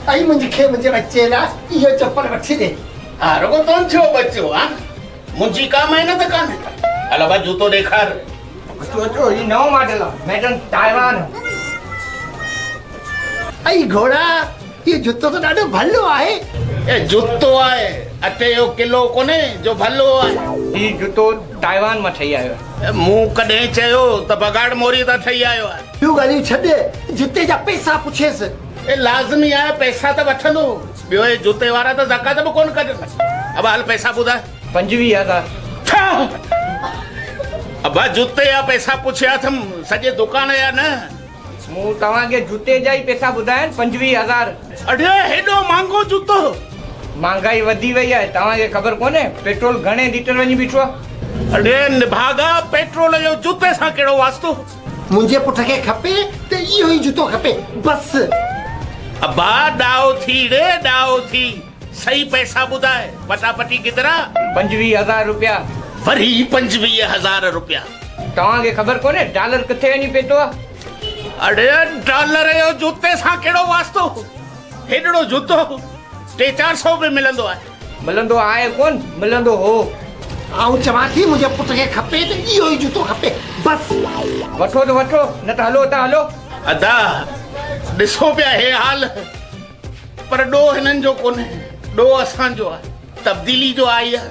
आई मुझे बच्चे ना यो चप्पल बच्चे दे रुको तुम छो बच्चो हाँ मुझी का मेहनत काने अलावा जूतो देखार बच्चो ये नओ मॉडल है मेड इन ताइवान आई घोड़ा ये जूतो तो डाडो भलो आहे ए जूतो आए अटे यो किलो कोने जो भलो आए ये जूतो ताइवान में ठई आयो मुंह कदे चयो त बगाड़ मोरी ता ठई आयो आहे ॿियूं ॻाल्हियूं छॾ जूते जा पैसा पुछेसि ए लाज़मी आहे पैसा त वठंदो ॿियो ए जूते वारा त ज़कात बि कोन कढनि अब हाल पैसा ॿुधाए 25,000 छा अब जूते या पैसा पुछिया थम सॼे दुकान या न मु तवा के जूते जा ही पैसा बुधायन 25,000 अड़े हेडो मांगो जूतो महंगाई वधी वई है तवा के खबर कोने पेट्रोल घणे लीटर वनी बीठो अड़े निभागा पेट्रोल जो जूते सां केड़ो वास्तो मुंहिंजे पुट खे खपे त इहो ई जूतो खपे बस अबा डाओ थी रे डाओ थी सही पैसा बुधाए पटापटी केतिरा 25,000 रुपया वरी 25,000 रुपया तवा के खबर कोने डॉलर किथे वनी पेतो अड़े डॉलर जो जूते सां केड़ो वास्तो हेडड़ो जूतो 300-400 में मिलंदो आहे मिलंदो आहे कोन मिलंदो हो आऊं चवां थी मुंहिंजे पुट खे खपे त इहो ई जूतो खपे बस वठो तो वठो न त हलो त हलो अदा ॾिसो पिया हे हाल पर ॾो हिननि जो कोन्हे ॾो असांजो आहे तब्दीली जो आई आहे